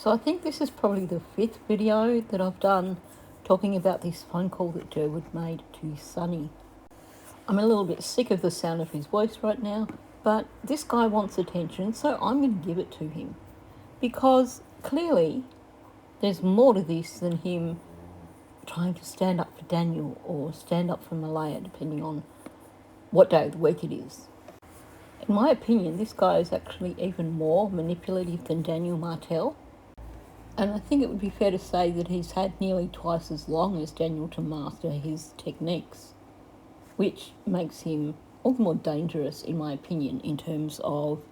So I think this is probably the 5th video that I've done talking about this phone call that Derwood made to Sunny. I'm a little bit sick of the sound of his voice right now, but this guy wants attention, so I'm going to give it to him. Because clearly there's more to this than him trying to stand up for Daniel or stand up for Malaya, depending on what day of the week it is. In my opinion, this guy is actually even more manipulative than Daniel Martel. And I think it would be fair to say that he's had nearly twice as long as Daniel to master his techniques, which makes him all the more dangerous, in my opinion, in terms of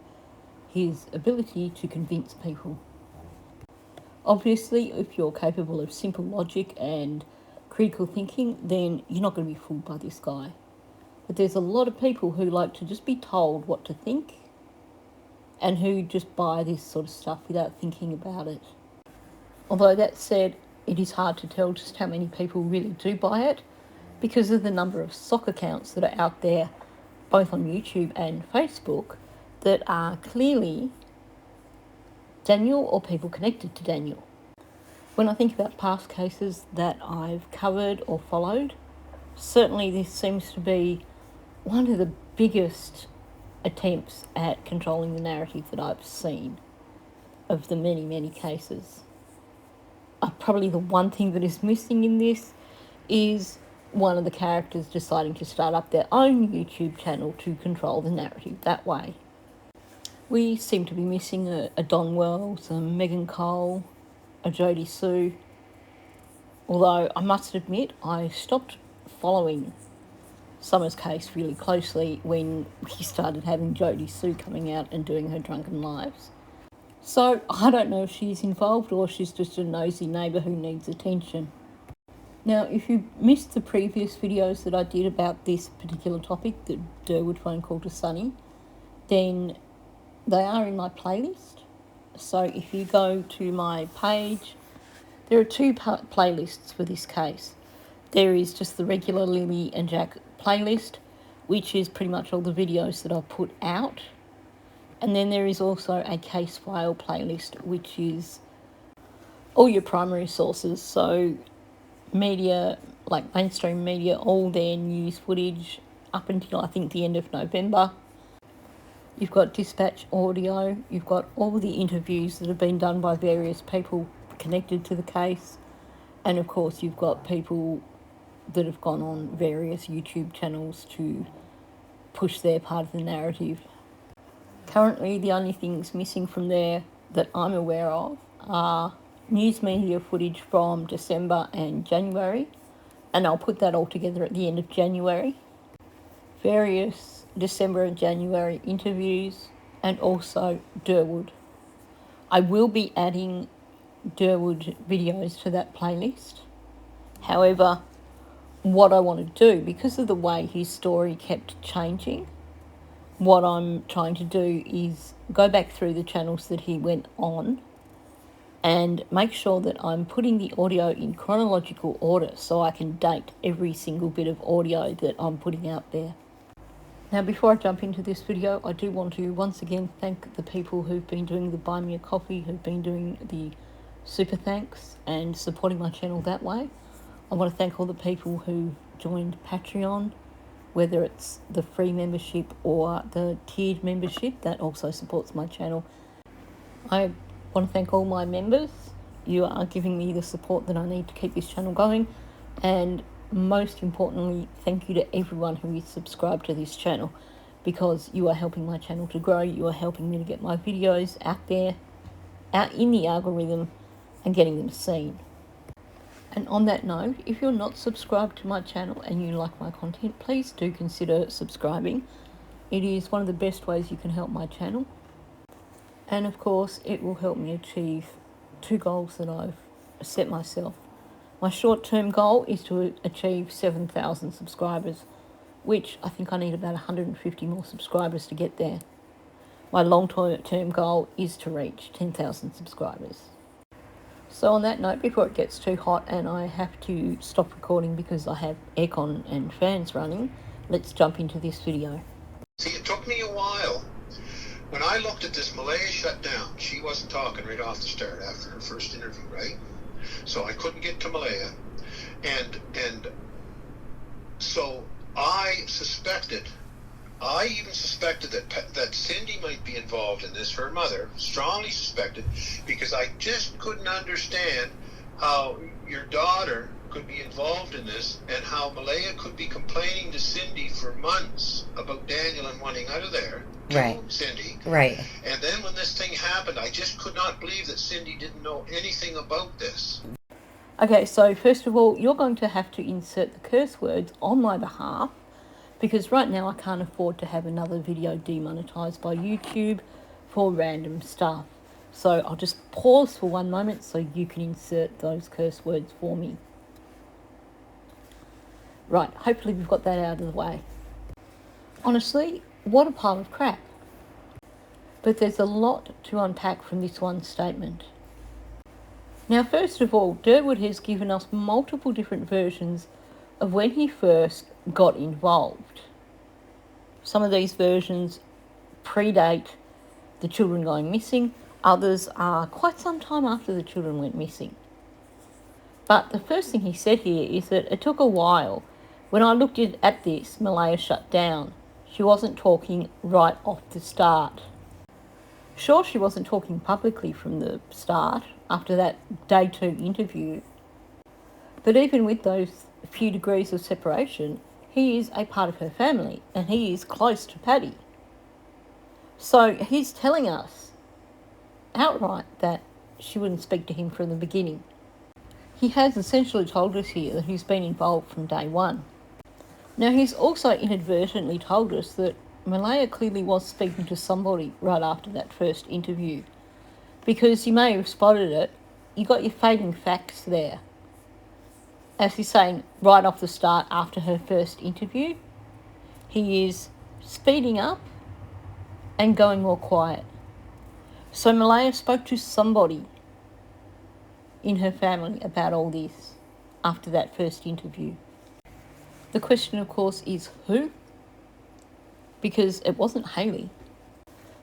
his ability to convince people. Obviously, if you're capable of simple logic and critical thinking, then you're not going to be fooled by this guy. But there's a lot of people who like to just be told what to think and who just buy this sort of stuff without thinking about it. Although that said, it is hard to tell just how many people really do buy it because of the number of sock accounts that are out there, both on YouTube and Facebook, that are clearly Daniel or people connected to Daniel. When I think about past cases that I've covered or followed, certainly this seems to be one of the biggest attempts at controlling the narrative that I've seen of the many, many cases. Probably the one thing that is missing in this is one of the characters deciding to start up their own YouTube channel to control the narrative that way. We seem to be missing a Don Wells, a Megan Cole, a Jodie Sue. Although I must admit, I stopped following Summer's case really closely when we started having Jodie Sue coming out and doing her drunken lives. So I don't know if she's involved or she's just a nosy neighbour who needs attention. Now, if you missed the previous videos that I did about this particular topic, the Derwood phone call to Sunny, then they are in my playlist. So if you go to my page, there are two playlists for this case. There is just the regular Lily and Jack playlist, which is pretty much all the videos that I've put out. And then there is also a case file playlist, which is all your primary sources. So media, like mainstream media, all their news footage up until I think the end of November. You've got dispatch audio, you've got all the interviews that have been done by various people connected to the case. And of course you've got people that have gone on various YouTube channels to push their part of the narrative. Currently, the only things missing from there that I'm aware of are news media footage from December and January, and I'll put that all together at the end of January. Various December and January interviews, and also Derwood. I will be adding Derwood videos to that playlist. However, what I want to do, because of the way his story kept changing, what I'm trying to do is go back through the channels that he went on and make sure that I'm putting the audio in chronological order so I can date every single bit of audio that I'm putting out there. Now, before I jump into this video, I do want to once again thank the people who've been doing the Buy Me a Coffee, who've been doing the super thanks and supporting my channel that way. I want to thank all the people who joined Patreon, whether it's the free membership or the tiered membership that also supports my channel. I want to thank all my members. You are giving me the support that I need to keep this channel going. And most importantly, thank you to everyone who is subscribed to this channel, because you are helping my channel to grow. You are helping me to get my videos out there, out in the algorithm, and getting them seen. And on that note, if you're not subscribed to my channel and you like my content, please do consider subscribing. It is one of the best ways you can help my channel. And of course, it will help me achieve two goals that I've set myself. My short-term goal is to achieve 7,000 subscribers, which I think I need about 150 more subscribers to get there. My long-term goal is to reach 10,000 subscribers. So on that note, before it gets too hot and I have to stop recording because I have aircon and fans running, let's jump into this video. See, it took me a while when I looked at this, Malaya shut down. She wasn't talking right off the start after her first interview, right? So I couldn't get to Malaya. And so I even suspected that Cindy might be involved in this, her mother, strongly suspected, because I just couldn't understand how your daughter could be involved in this and how Malaya could be complaining to Cindy for months about Daniel and wanting out of there. Right. Cindy. Right. And then when this thing happened, I just could not believe that Cindy didn't know anything about this. Okay, so first of all, you're going to have to insert the curse words on my behalf, because right now I can't afford to have another video demonetized by YouTube for random stuff. So I'll just pause for one moment so you can insert those curse words for me. Right, hopefully we've got that out of the way. Honestly, what a pile of crap. But there's a lot to unpack from this one statement. Now, first of all, Derwood has given us multiple different versions of when he first got involved. Some of these versions predate the children going missing, others are quite some time after the children went missing. But the first thing he said here is that it took a while. When I looked at this, Malaya shut down. She wasn't talking right off the start. Sure, she wasn't talking publicly from the start after that day 2 interview, but even with those few degrees of separation, he is a part of her family and he is close to Paddy. So he's telling us outright that she wouldn't speak to him from the beginning. He has essentially told us here that he's been involved from day 1. Now, he's also inadvertently told us that Malaya clearly was speaking to somebody right after that first interview, because you may have spotted it, you got your fading facts there. As he's saying right off the start after her first interview, he is speeding up and going more quiet. So Malaya spoke to somebody in her family about all this after that first interview. The question, of course, is who? Because it wasn't Hayley.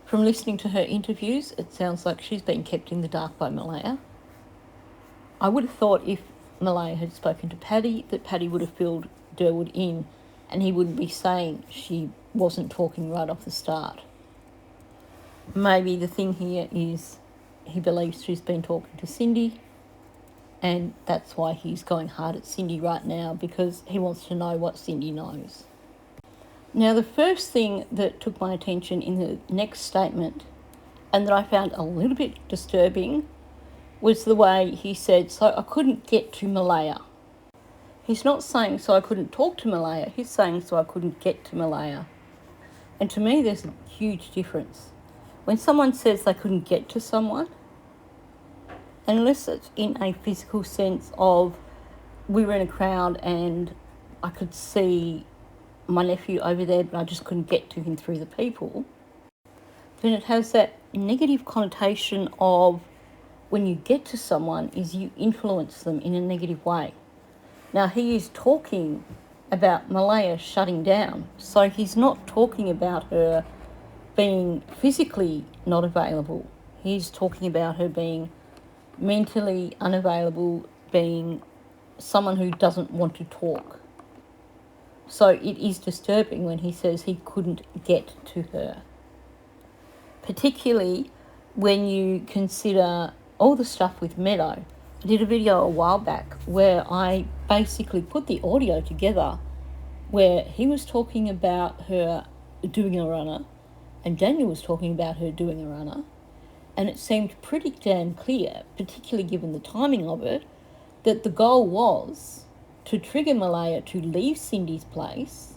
From listening to her interviews, it sounds like she's been kept in the dark by Malaya. I would have thought if Malaya had spoken to Paddy, that Paddy would have filled Derwood in and he wouldn't be saying she wasn't talking right off the start. Maybe the thing here is he believes she's been talking to Cindy, and that's why he's going hard at Cindy right now, because he wants to know what Cindy knows. Now, the first thing that took my attention in the next statement, and that I found a little bit disturbing, was the way he said, so I couldn't get to Malaya. He's not saying so I couldn't talk to Malaya, he's saying so I couldn't get to Malaya. And to me, there's a huge difference. When someone says they couldn't get to someone, unless it's in a physical sense of we were in a crowd and I could see my nephew over there but I just couldn't get to him through the people, then it has that negative connotation of when you get to someone is you influence them in a negative way. Now, he is talking about Malaya shutting down, so he's not talking about her being physically not available. He's talking about her being mentally unavailable, being someone who doesn't want to talk. So it is disturbing when he says he couldn't get to her. Particularly when you consider all the stuff with Meadow. I did a video a while back where I basically put the audio together where he was talking about her doing a runner and Daniel was talking about her doing a runner, and it seemed pretty damn clear, particularly given the timing of it, that the goal was to trigger Malaya to leave Cindy's place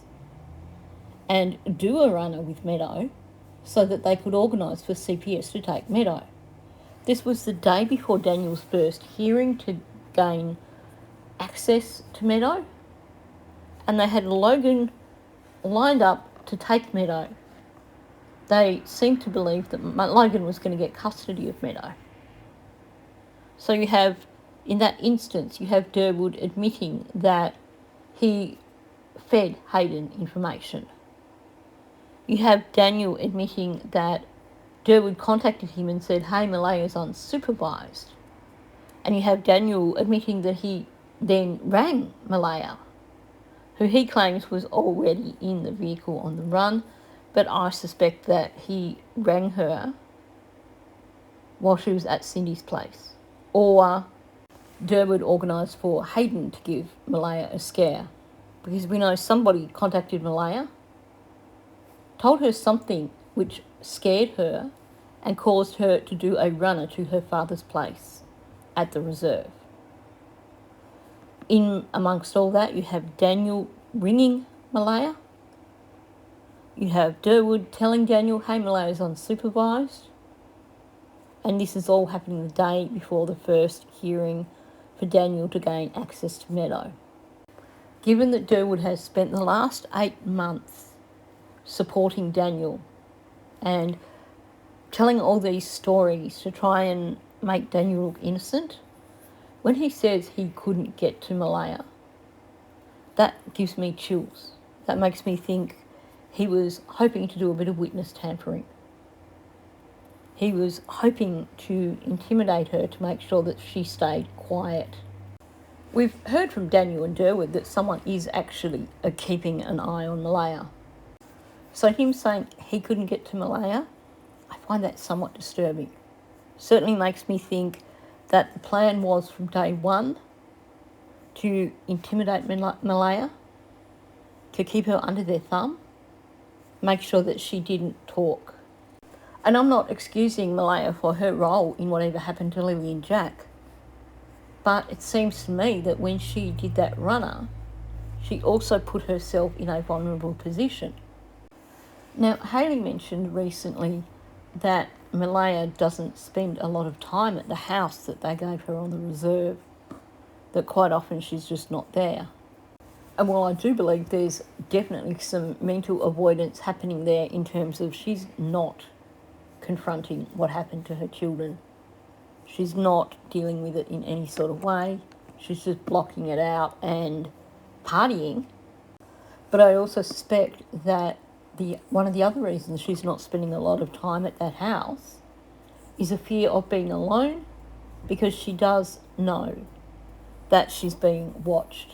and do a runner with Meadow so that they could organise for CPS to take Meadow. This was the day before Daniel's first hearing to gain access to Meadow, and they had Logan lined up to take Meadow. They seemed to believe that Logan was going to get custody of Meadow. So you have, in that instance, you have Derwood admitting that he fed Hayden information. You have Daniel admitting that Derwood contacted him and said, hey, Malaya's unsupervised. And you have Daniel admitting that he then rang Malaya, who he claims was already in the vehicle on the run, but I suspect that he rang her while she was at Cindy's place. Or Derwood organised for Hayden to give Malaya a scare, because we know somebody contacted Malaya, told her something which scared her and caused her to do a runner to her father's place at the reserve. In amongst all that, you have Daniel ringing Malaya. You have Derwood telling Daniel, hey, Malaya's unsupervised. And this is all happening the day before the first hearing for Daniel to gain access to Meadow. Given that Derwood has spent the last 8 months supporting Daniel and telling all these stories to try and make Daniel look innocent, when he says he couldn't get to Malaya, that gives me chills. That makes me think he was hoping to do a bit of witness tampering. He was hoping to intimidate her to make sure that she stayed quiet. We've heard from Daniel and Derwood that someone is actually keeping an eye on Malaya. So him saying he couldn't get to Malaya, I find that somewhat disturbing. Certainly makes me think that the plan was from day one to intimidate Malaya, to keep her under their thumb, make sure that she didn't talk. And I'm not excusing Malaya for her role in whatever happened to Lily and Jack, but it seems to me that when she did that runner, she also put herself in a vulnerable position. Now, Hayley mentioned recently that Malaya doesn't spend a lot of time at the house that they gave her on the reserve, that quite often she's just not there. And while I do believe there's definitely some mental avoidance happening there in terms of she's not confronting what happened to her children, she's not dealing with it in any sort of way, she's just blocking it out and partying. But I also suspect that one of the other reasons she's not spending a lot of time at that house is a fear of being alone, because she does know that she's being watched.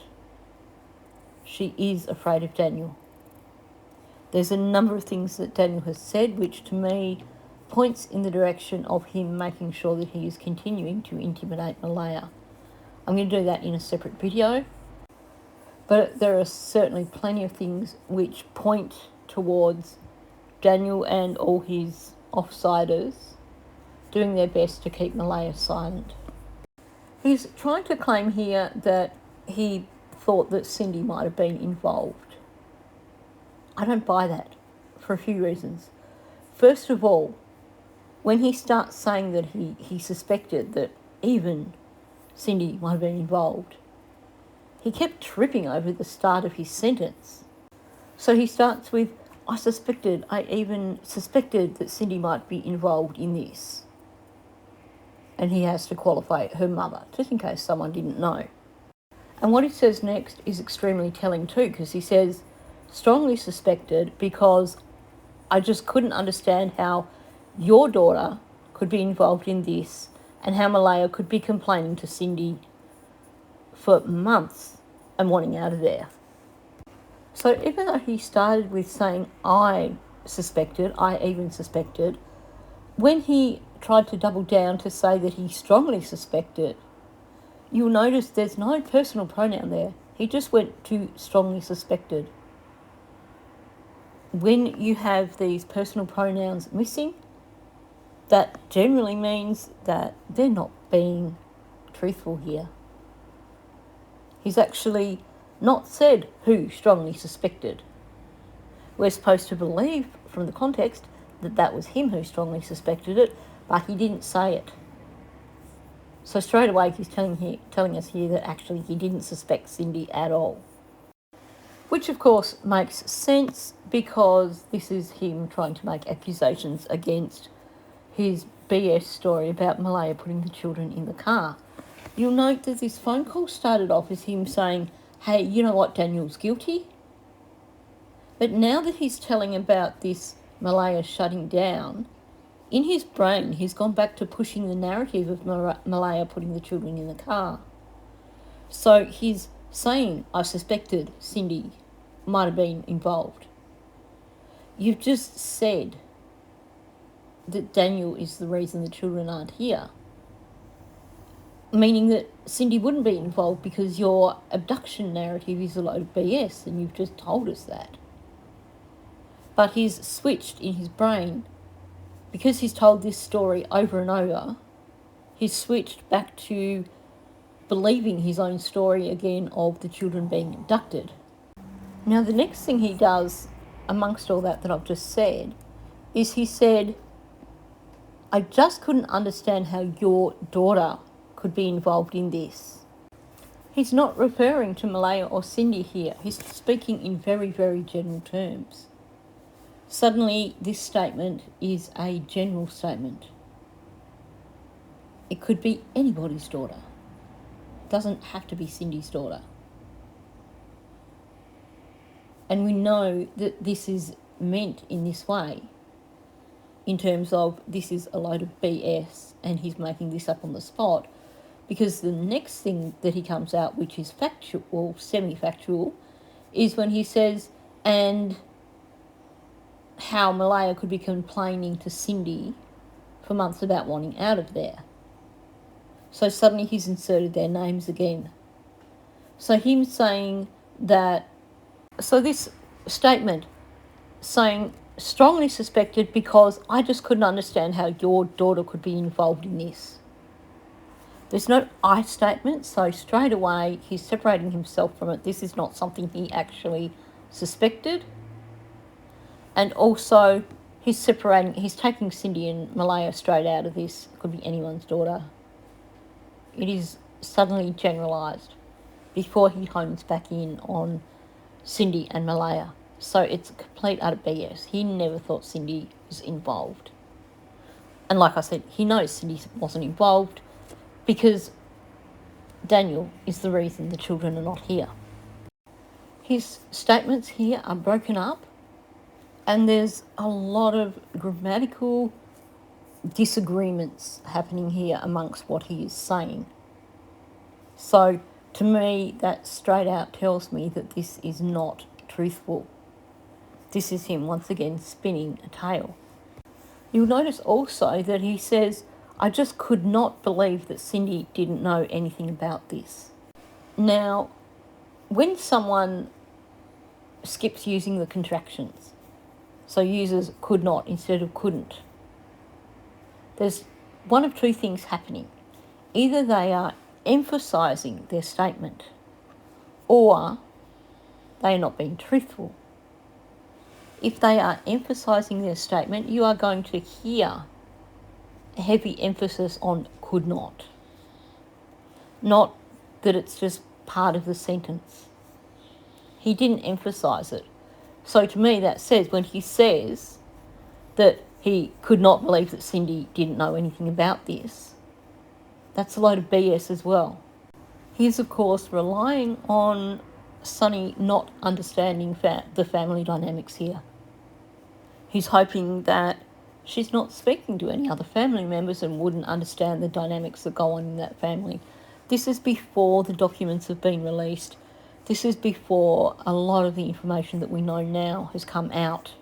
She is afraid of Daniel. There's a number of things that Daniel has said which to me points in the direction of him making sure that he is continuing to intimidate Malaya. I'm going to do that in a separate video, but there are certainly plenty of things which point towards Daniel and all his offsiders doing their best to keep Malaya silent. He's trying to claim here that he thought that Cindy might have been involved. I don't buy that for a few reasons. First of all, when he starts saying that he suspected that even Cindy might have been involved, he kept tripping over the start of his sentence. So he starts with, I even suspected that Cindy might be involved in this. And he has to qualify her mother, just in case someone didn't know. And what he says next is extremely telling too, because he says, strongly suspected because I just couldn't understand how your daughter could be involved in this and how Malaya could be complaining to Cindy for months and wanting out of there. So even though he started with saying, I even suspected, when he tried to double down to say that he strongly suspected, you'll notice there's no personal pronoun there. He just went to strongly suspected. When you have these personal pronouns missing, that generally means that they're not being truthful here. He's actually not said who strongly suspected. We're supposed to believe from the context that that was him who strongly suspected it, but he didn't say it. So straight away he's telling us here that actually he didn't suspect Cindy at all. Which of course makes sense, because this is him trying to make accusations against his BS story about Malaya putting the children in the car. You'll note that this phone call started off as him saying, hey, you know what, Daniel's guilty. But now that he's telling about this Malaya shutting down, in his brain, he's gone back to pushing the narrative of Malaya putting the children in the car. So he's saying, I suspected Cindy might have been involved. You've just said that Daniel is the reason the children aren't here, meaning that Cindy wouldn't be involved because your abduction narrative is a load of BS, and you've just told us that. But he's switched in his brain, because he's told this story over and over, he's switched back to believing his own story again of the children being abducted. Now, the next thing he does, amongst all that I've just said, is he said, I just couldn't understand how your daughter could be involved in this. He's not referring to Malaya or Cindy here. He's speaking in very, very general terms. Suddenly, this statement is a general statement. It could be anybody's daughter. It doesn't have to be Cindy's daughter. And we know that this is meant in this way, in terms of this is a load of BS and he's making this up on the spot, because the next thing that he comes out, which is factual, semi-factual, is when he says, and how Malaya could be complaining to Cindy for months about wanting out of there. So suddenly he's inserted their names again. So him saying that, so this statement saying, strongly suspected because I just couldn't understand how your daughter could be involved in this. There's no I statement, so straight away he's separating himself from it. This is not something he actually suspected. And also he's taking Cindy and Malaya straight out of this. It could be anyone's daughter. It is suddenly generalised before he hones back in on Cindy and Malaya. So it's a complete utter BS. He never thought Cindy was involved. And like I said, he knows Cindy wasn't involved because Daniel is the reason the children are not here. His statements here are broken up, and there's a lot of grammatical disagreements happening here amongst what he is saying. So to me, that straight out tells me that this is not truthful. This is him once again spinning a tale. You'll notice also that he says, I just could not believe that Cindy didn't know anything about this. Now, when someone skips using the contractions, so uses could not instead of couldn't, there's one of two things happening. Either they are emphasising their statement, or they are not being truthful. If they are emphasising their statement, you are going to hear a heavy emphasis on could not. Not that it's just part of the sentence. He didn't emphasise it. So to me that says, when he says that he could not believe that Cindy didn't know anything about this, that's a load of BS as well. He's of course relying on Sonny not understanding the family dynamics here. He's hoping that she's not speaking to any other family members and wouldn't understand the dynamics that go on in that family. This is before the documents have been released. This is before a lot of the information that we know now has come out.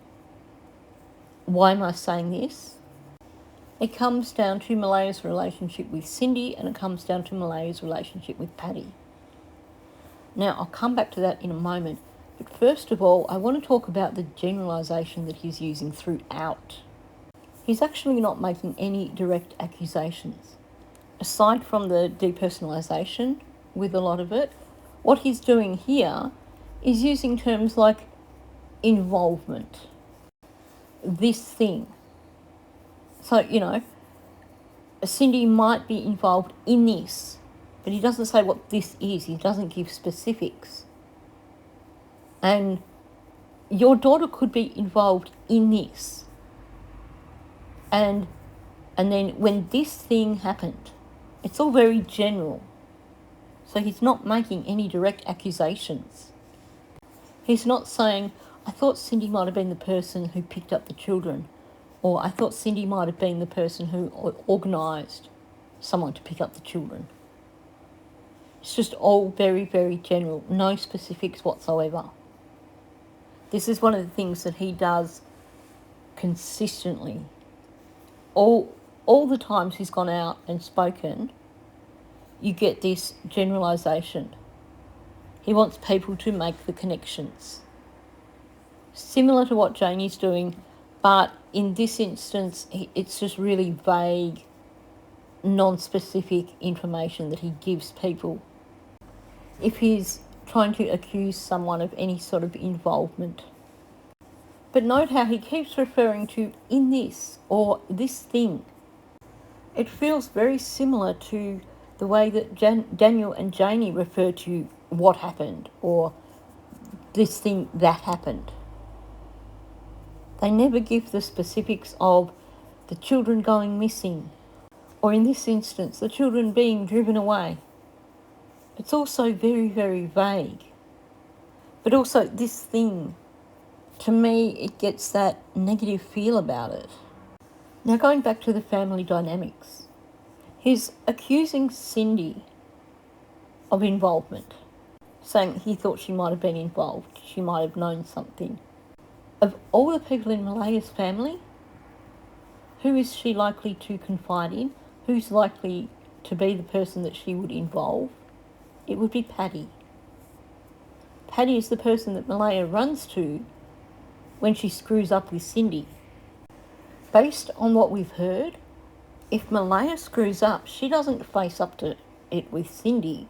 Why am I saying this? It comes down to Malaya's relationship with Cindy, and it comes down to Malaya's relationship with Paddy. Now, I'll come back to that in a moment. But first of all, I want to talk about the generalisation that he's using throughout. He's actually not making any direct accusations. Aside from the depersonalisation with a lot of it, what he's doing here is using terms like involvement, this thing. So, Cindy might be involved in this, but he doesn't say what this is. He doesn't give specifics. And your daughter could be involved in this. And then when this thing happened, it's all very general. So he's not making any direct accusations. He's not saying, I thought Cindy might have been the person who picked up the children. Or I thought Cindy might have been the person who organised someone to pick up the children. It's just all very, very general, no specifics whatsoever. This is one of the things that he does consistently. All the times he's gone out and spoken, you get this generalisation. He wants people to make the connections. Similar to what Janie's doing, but in this instance, it's just really vague, non-specific information that he gives people. If he's trying to accuse someone of any sort of involvement. But note how he keeps referring to in this or this thing. It feels very similar to the way that Daniel and Janie refer to what happened or this thing that happened. They never give the specifics of the children going missing, or in this instance, the children being driven away. It's also very, very vague. But also this thing, to me, it gets that negative feel about it. Now going back to the family dynamics, he's accusing Cindy of involvement, saying he thought she might have been involved, she might have known something. Of all the people in Malaya's family, who is she likely to confide in? Who's likely to be the person that she would involve? It would be Patty. Patty is the person that Malaya runs to when she screws up with Cindy. Based on what we've heard, if Malaya screws up, she doesn't face up to it with Cindy.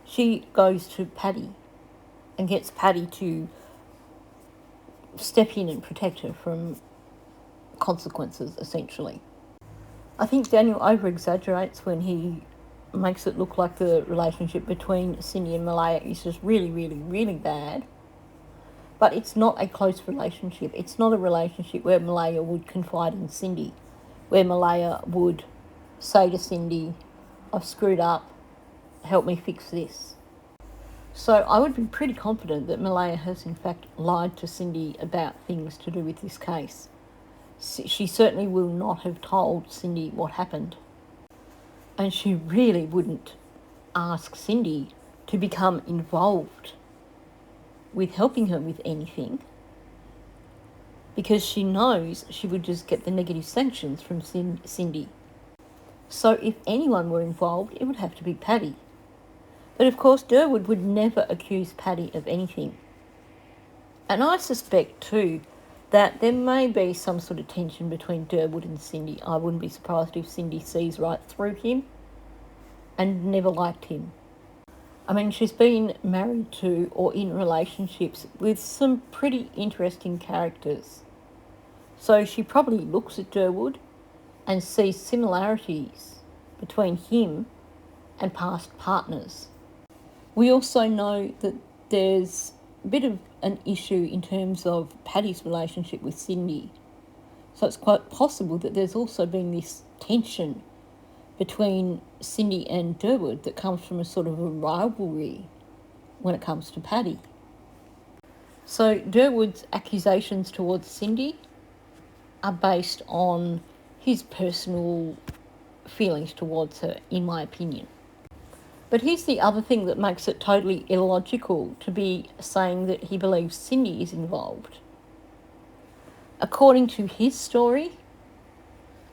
She goes to Patty and gets Patty to step in and protect her from consequences, essentially. I think Daniel over-exaggerates when he makes it look like the relationship between Cindy and Malaya is just really, really, really bad. But it's not a close relationship. It's not a relationship where Malaya would confide in Cindy, where Malaya would say to Cindy, I've screwed up, help me fix this. So I would be pretty confident that Malaya has in fact lied to Cindy about things to do with this case. She certainly will not have told Cindy what happened. And she really wouldn't ask Cindy to become involved with helping her with anything, because she knows she would just get the negative sanctions from Cindy. So if anyone were involved, it would have to be Patty. But of course, Derwood would never accuse Patty of anything. And I suspect too that there may be some sort of tension between Derwood and Cindy. I wouldn't be surprised if Cindy sees right through him and never liked him. I mean, she's been married to or in relationships with some pretty interesting characters. So she probably looks at Derwood and sees similarities between him and past partners. We also know that there's a bit of an issue in terms of Patty's relationship with Cindy. So it's quite possible that there's also been this tension between Cindy and Derwood that comes from a sort of a rivalry when it comes to Patty. So Derwood's accusations towards Cindy are based on his personal feelings towards her, in my opinion. But here's the other thing that makes it totally illogical to be saying that he believes Cindy is involved. According to his story,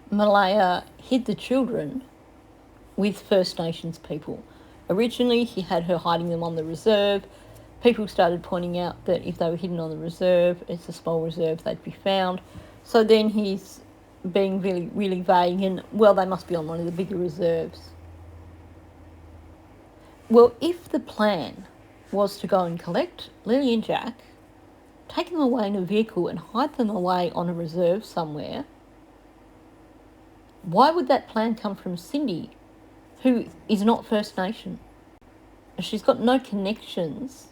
Malaya hid the children with First Nations people. Originally, he had her hiding them on the reserve. People started pointing out that if they were hidden on the reserve, it's a small reserve, they'd be found. So then he's being really, really vague and, well, they must be on one of the bigger reserves. Well, if the plan was to go and collect Lily and Jack, take them away in a vehicle and hide them away on a reserve somewhere, why would that plan come from Cindy, who is not First Nation? She's got no connections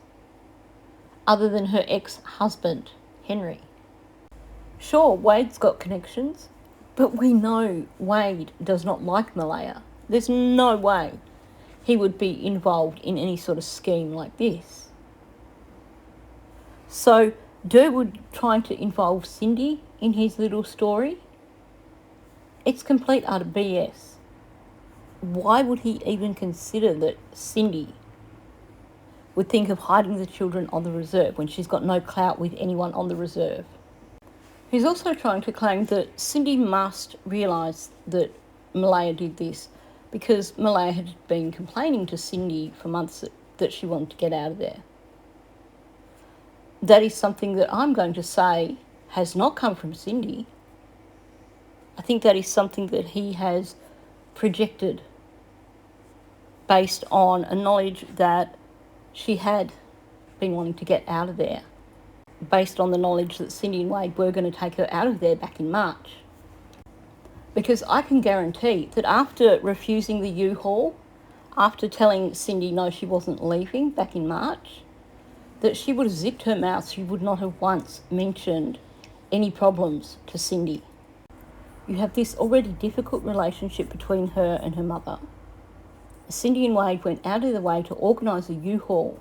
other than her ex-husband, Henry. Sure, Wade's got connections, but we know Wade does not like Malaya. There's no way he would be involved in any sort of scheme like this. So Derwood trying to involve Cindy in his little story, it's complete utter BS. Why would he even consider that Cindy would think of hiding the children on the reserve when she's got no clout with anyone on the reserve? He's also trying to claim that Cindy must realise that Malaya did this because Malaya had been complaining to Cindy for months that she wanted to get out of there. That is something that I'm going to say has not come from Cindy. I think that is something that he has projected based on a knowledge that she had been wanting to get out of there, based on the knowledge that Cindy and Wade were going to take her out of there back in March. Because I can guarantee that after refusing the U-Haul, after telling Cindy no, she wasn't leaving back in March, that she would have zipped her mouth. She would not have once mentioned any problems to Cindy. You have this already difficult relationship between her and her mother. Cindy and Wade went out of their way to organise a U-Haul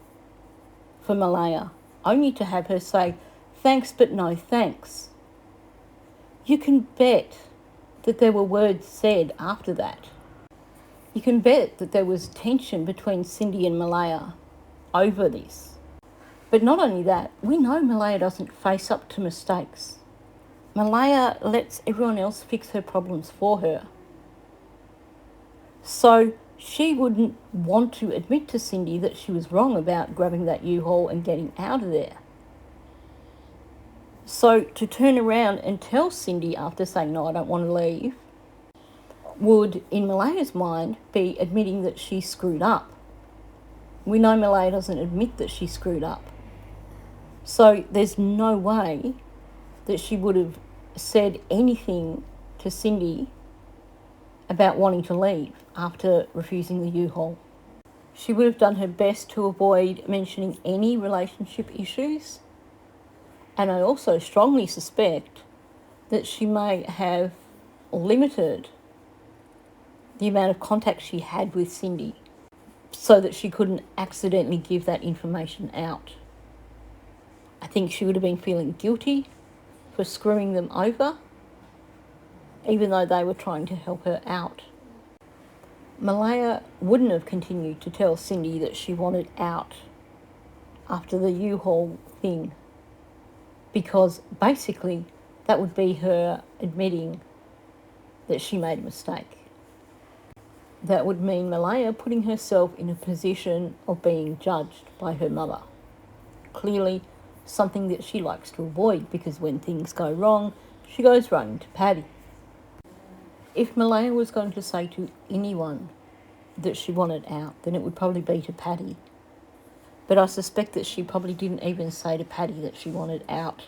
for Malaya, only to have her say, thanks but no thanks. You can bet that there were words said after that. You can bet that there was tension between Cindy and Malaya over this. But not only that, we know Malaya doesn't face up to mistakes. Malaya lets everyone else fix her problems for her. So she wouldn't want to admit to Cindy that she was wrong about grabbing that U-Haul and getting out of there. So to turn around and tell Cindy after saying, no, I don't want to leave, would, in Malaya's mind, be admitting that she screwed up. We know Malaya doesn't admit that she screwed up. So there's no way that she would have said anything to Cindy about wanting to leave after refusing the U-Haul. She would have done her best to avoid mentioning any relationship issues. And I also strongly suspect that she may have limited the amount of contact she had with Cindy so that she couldn't accidentally give that information out. I think she would have been feeling guilty for screwing them over, even though they were trying to help her out. Malaya wouldn't have continued to tell Cindy that she wanted out after the U-Haul thing, because basically that would be her admitting that she made a mistake. That would mean Malaya putting herself in a position of being judged by her mother. Clearly something that she likes to avoid, because when things go wrong, she goes running to Paddy. If Malaya was going to say to anyone that she wanted out, then it would probably be to Paddy. But I suspect that she probably didn't even say to Paddy that she wanted out,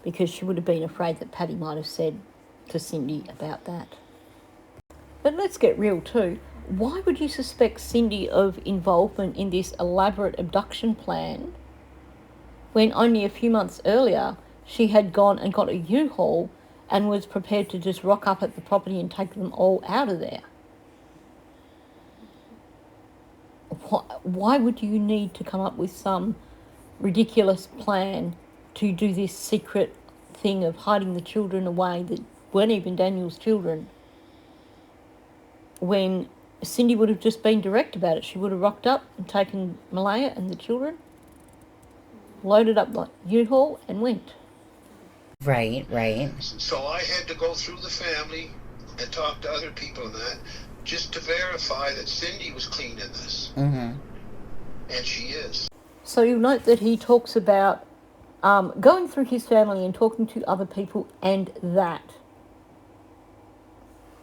because she would have been afraid that Paddy might have said to Cindy about that. But let's get real too. Why would you suspect Cindy of involvement in this elaborate abduction plan when only a few months earlier she had gone and got a U-Haul and was prepared to just rock up at the property and take them all out of there? Why would you need to come up with some ridiculous plan to do this secret thing of hiding the children away that weren't even Daniel's children, when Cindy would have just been direct about it? She would have rocked up and taken Malaya and the children, loaded up the U-Haul and went. Right. So I had to go through the family and talk to other people and that, just to verify that Cindy was clean in this. Mm-hmm. And she is. So you'll note that he talks about going through his family and talking to other people, and that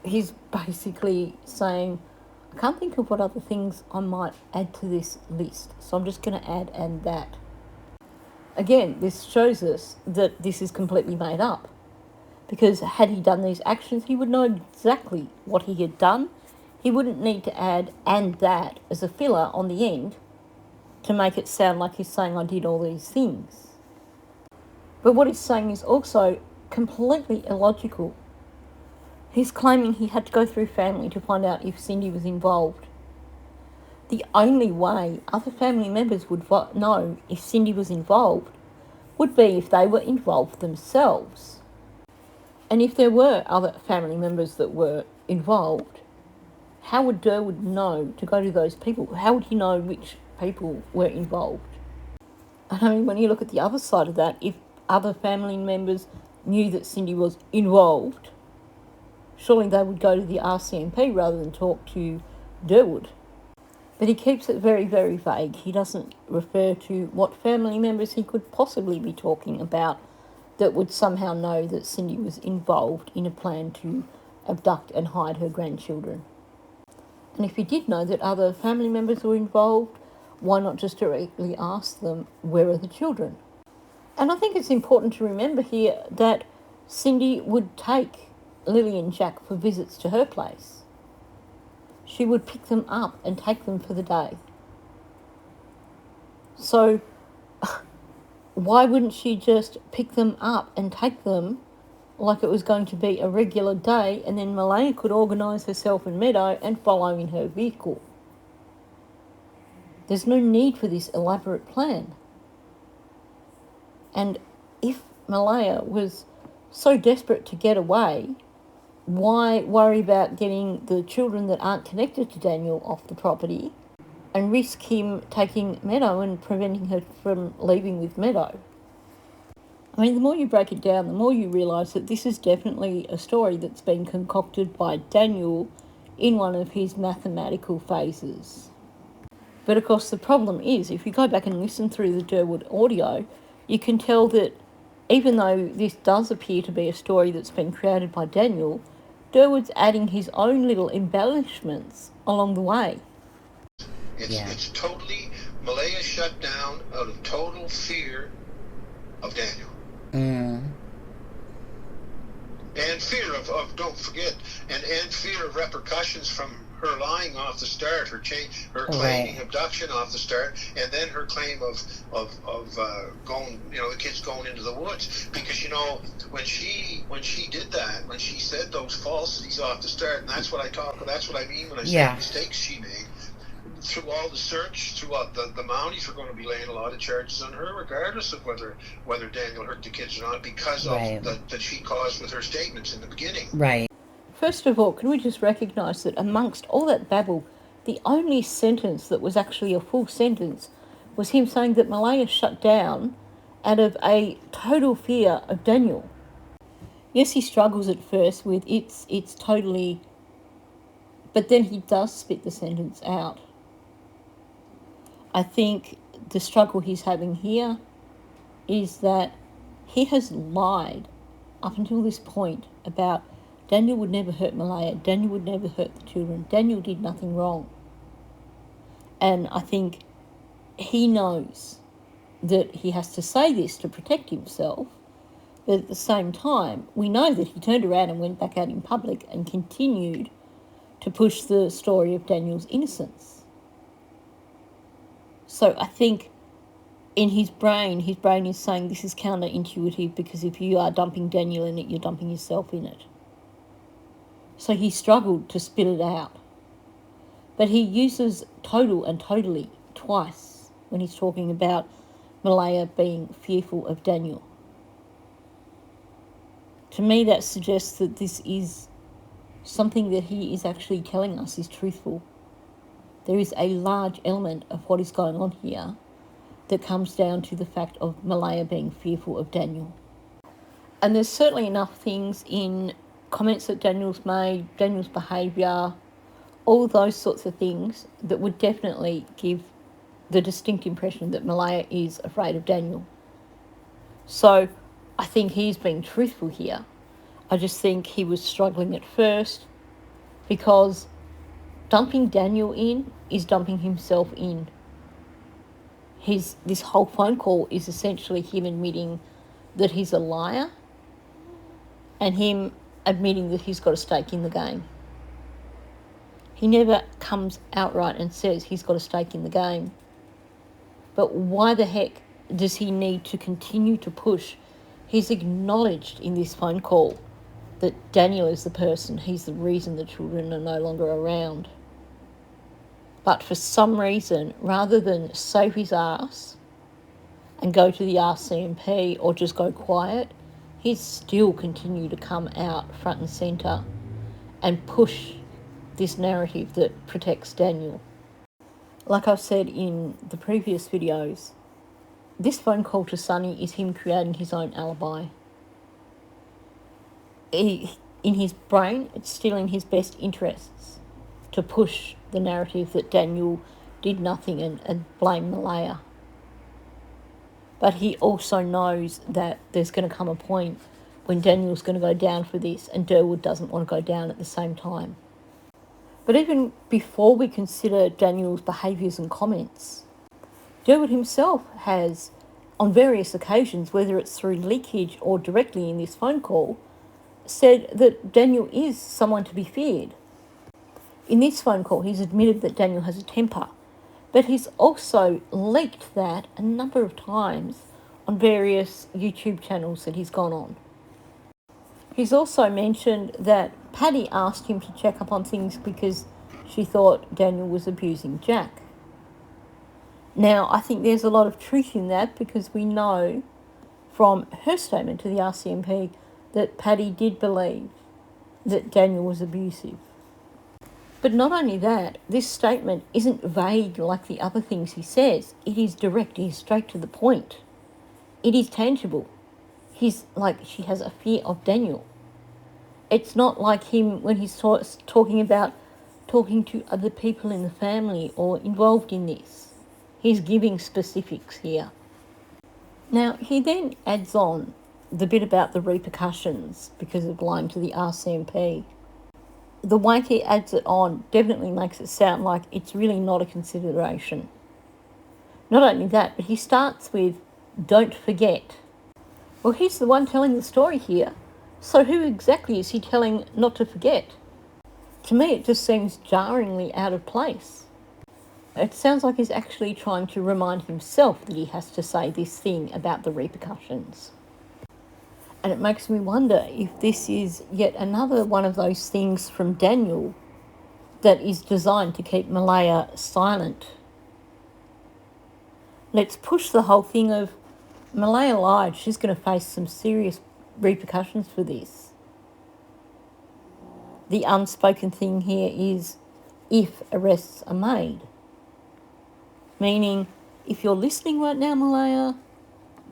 he's basically saying, I can't think of what other things I might add to this list, so I'm just going to add and that. Again, this shows us that this is completely made up, because had he done these actions, he would know exactly what he had done. He wouldn't need to add and that as a filler on the end to make it sound like he's saying, I did all these things. But what he's saying is also completely illogical. He's claiming he had to go through family to find out if Cindy was involved. The only way other family members would know if Cindy was involved would be if they were involved themselves. And if there were other family members that were involved, how would Derwood know to go to those people? How would he know which people were involved? And I mean, when you look at the other side of that, if other family members knew that Cindy was involved, surely they would go to the RCMP rather than talk to Derwood. But he keeps it very, very vague. He doesn't refer to what family members he could possibly be talking about that would somehow know that Cindy was involved in a plan to abduct and hide her grandchildren. And if he did know that other family members were involved, why not just directly ask them, where are the children? And I think it's important to remember here that Cindy would take Lily and Jack for visits to her place. She would pick them up and take them for the day. So why wouldn't she just pick them up and take them like it was going to be a regular day, and then Malaya could organise herself and Meadow and follow in her vehicle? There's no need for this elaborate plan. And if Malaya was so desperate to get away, why worry about getting the children that aren't connected to Daniel off the property and risk him taking Meadow and preventing her from leaving with Meadow? I mean, the more you break it down, the more you realise that this is definitely a story that's been concocted by Daniel in one of his mathematical phases. But of course the problem is, if you go back and listen through the Derwood audio, you can tell that even though this does appear to be a story that's been created by Daniel, Derwood's adding his own little embellishments along the way. It's totally, Malaya shut down out of total fear of Daniel. And fear of don't forget, and fear of repercussions from her lying off the start, her claiming abduction off the start, and then her claim of going, the kids going into the woods. Because when she did that, when she said those falsities off the start, and that's what I mean when I say mistakes she made. Through all the search, throughout the Mounties were going to be laying a lot of charges on her, regardless of whether Daniel hurt the kids or not, because of that she caused with her statements in the beginning. Right. First of all, can we just recognise that amongst all that babble, the only sentence that was actually a full sentence was him saying that Malaya shut down out of a total fear of Daniel. Yes, he struggles at first with it's totally, but then he does spit the sentence out. I think the struggle he's having here is that he has lied up until this point about Daniel would never hurt Malaya, Daniel would never hurt the children, Daniel did nothing wrong. And I think he knows that he has to say this to protect himself, but at the same time, we know that he turned around and went back out in public and continued to push the story of Daniel's innocence. So I think in his brain is saying this is counterintuitive, because if you are dumping Daniel in it, you're dumping yourself in it. So he struggled to spit it out. But he uses total and totally twice when he's talking about Malaya being fearful of Daniel. To me, that suggests that this is something that he is actually telling us is truthful. There is a large element of what is going on here that comes down to the fact of Malaya being fearful of Daniel. And there's certainly enough things in comments that Daniel's made, Daniel's behaviour, all those sorts of things that would definitely give the distinct impression that Malaya is afraid of Daniel. So I think he's being truthful here. I just think he was struggling at first, because dumping Daniel in is dumping himself in. This whole phone call is essentially him admitting that he's a liar and him admitting that he's got a stake in the game. He never comes outright and says he's got a stake in the game. But why the heck does he need to continue to push? He's acknowledged in this phone call that Daniel is the person, he's the reason the children are no longer around. But for some reason, rather than save his ass and go to the RCMP or just go quiet, he'd still continue to come out front and centre and push this narrative that protects Daniel. Like I've said in the previous videos, this phone call to Sonny is him creating his own alibi. In his brain, it's still in his best interests to push the narrative that Daniel did nothing and blame Malaya. But he also knows that there's going to come a point when Daniel's going to go down for this and Derwood doesn't want to go down at the same time. But even before we consider Daniel's behaviours and comments, Derwood himself has, on various occasions, whether it's through leakage or directly in this phone call, said that Daniel is someone to be feared. In this phone call, he's admitted that Daniel has a temper, but he's also leaked that a number of times on various YouTube channels that he's gone on. He's also mentioned that Paddy asked him to check up on things because she thought Daniel was abusing Jack. Now, I think there's a lot of truth in that because we know from her statement to the RCMP that Paddy did believe that Daniel was abusive. But not only that, this statement isn't vague like the other things he says. It is direct, it is straight to the point. It is tangible. He's like, she has a fear of Daniel. It's not like him when he's talking about talking to other people in the family or involved in this. He's giving specifics here. Now, he then adds on the bit about the repercussions because of lying to the RCMP. The way he adds it on definitely makes it sound like it's really not a consideration. Not only that, but he starts with, "Don't forget." Well, he's the one telling the story here, so who exactly is he telling not to forget? To me, it just seems jarringly out of place. It sounds like he's actually trying to remind himself that he has to say this thing about the repercussions. And it makes me wonder if this is yet another one of those things from Daniel that is designed to keep Malaya silent. Let's push the whole thing of Malaya lied. She's going to face some serious repercussions for this. The unspoken thing here is if arrests are made. Meaning, if you're listening right now, Malaya,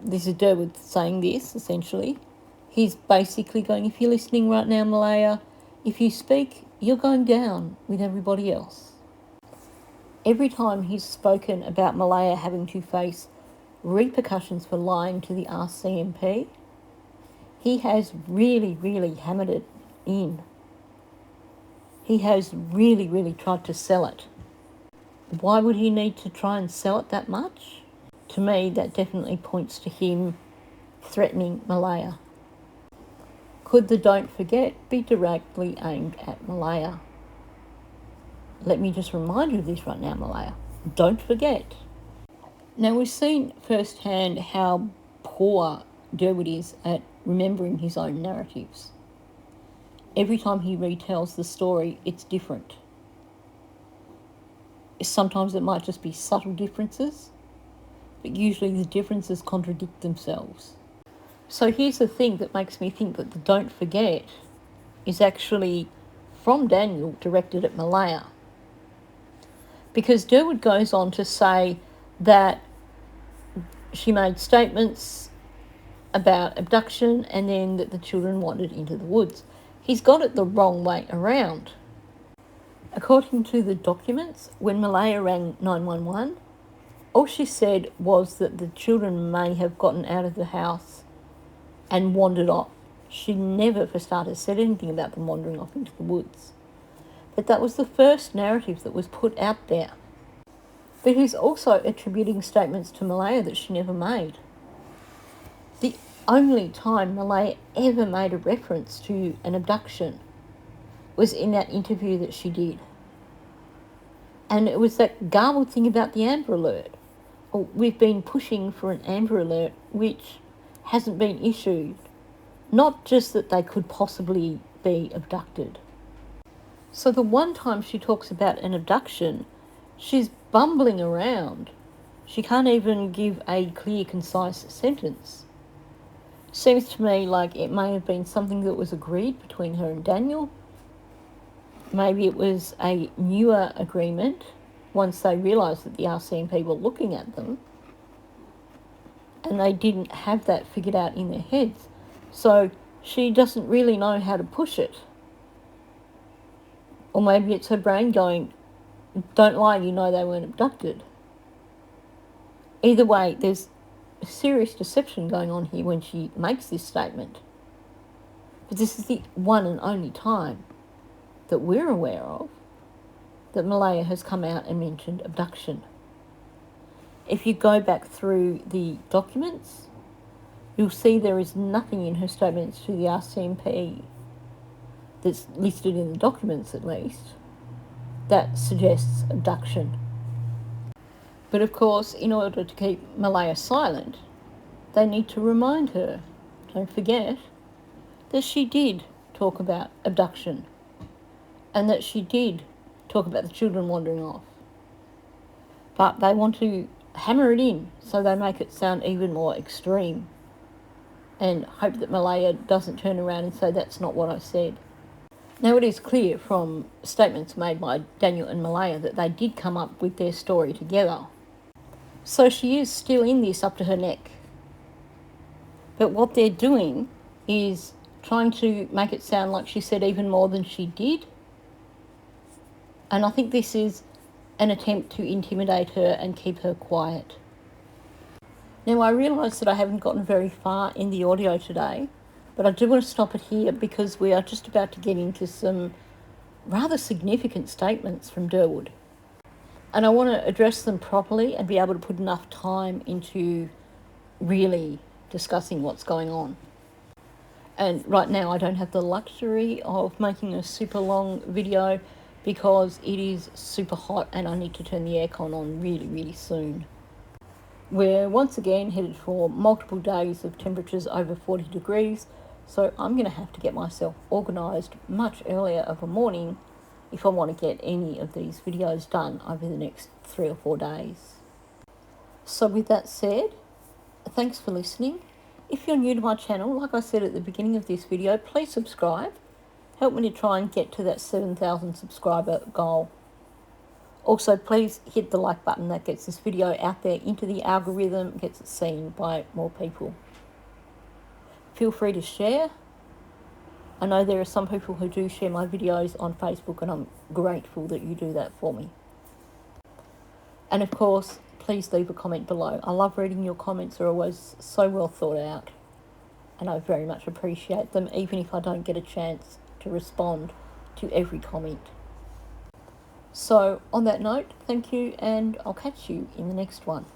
this is Derwood saying this, essentially. He's basically going, if you're listening right now, Malaya, if you speak, you're going down with everybody else. Every time he's spoken about Malaya having to face repercussions for lying to the RCMP, he has really, really hammered it in. He has really, really tried to sell it. Why would he need to try and sell it that much? To me, that definitely points to him threatening Malaya. Could the "don't forget" be directly aimed at Malaya? Let me just remind you of this right now, Malaya. Don't forget. Now, we've seen firsthand how poor Derwood is at remembering his own narratives. Every time he retells the story, it's different. Sometimes it might just be subtle differences, but usually the differences contradict themselves. So here's the thing that makes me think that the "don't forget" is actually from Daniel directed at Malaya. Because Derwood goes on to say that she made statements about abduction and then that the children wandered into the woods. He's got it the wrong way around. According to the documents, when Malaya rang 911, all she said was that the children may have gotten out of the house and wandered off. She never, for starters, said anything about them wandering off into the woods. But that was the first narrative that was put out there. But he's also attributing statements to Malaya that she never made. The only time Malaya ever made a reference to an abduction was in that interview that she did. And it was that garbled thing about the Amber Alert. We've been pushing for an Amber Alert which hasn't been issued. Not just that they could possibly be abducted. So the one time she talks about an abduction, she's bumbling around She can't even give a clear, concise sentence. Seems to me like it may have been something that was agreed between her and Daniel. Maybe it was a newer agreement once they realised that the RCMP were looking at them, and they didn't have that figured out in their heads. So she doesn't really know how to push it. Or maybe it's her brain going, don't lie, you know they weren't abducted. Either way, there's a serious deception going on here when she makes this statement. But this is the one and only time that we're aware of that Malaya has come out and mentioned abduction. If you go back through the documents, you'll see there is nothing in her statements to the RCMP that's listed in the documents at least that suggests abduction. But of course, in order to keep Malaya silent, they need to remind her, don't forget, that she did talk about abduction and that she did talk about the children wandering off. But they want to hammer it in so they make it sound even more extreme and hope that Malaya doesn't turn around and say that's not what I said. Now, it is clear from statements made by Daniel and Malaya that they did come up with their story together. So she is still in this up to her neck. But what they're doing is trying to make it sound like she said even more than she did. And I think this is an attempt to intimidate her and keep her quiet. Now, I realise that I haven't gotten very far in the audio today, but I do want to stop it here because we are just about to get into some rather significant statements from Derwood. And I want to address them properly and be able to put enough time into really discussing what's going on. And right now I don't have the luxury of making a super long video because it is super hot and I need to turn the aircon on really, really soon. We're once again headed for multiple days of temperatures over 40 degrees, so I'm going to have to get myself organised much earlier of a morning if I want to get any of these videos done over the next 3 or 4 days. So with that said, thanks for listening. If you're new to my channel, like I said at the beginning of this video, please subscribe. Help me to try and get to that 7,000 subscriber goal. Also, please hit the like button. That gets this video out there into the algorithm, gets it seen by more people. Feel free to share. I know there are some people who do share my videos on Facebook and I'm grateful that you do that for me. And of course, please leave a comment below. I love reading your comments. They're always so well thought out and I very much appreciate them, even if I don't get a chance to respond to every comment. So on that note, thank you and I'll catch you in the next one.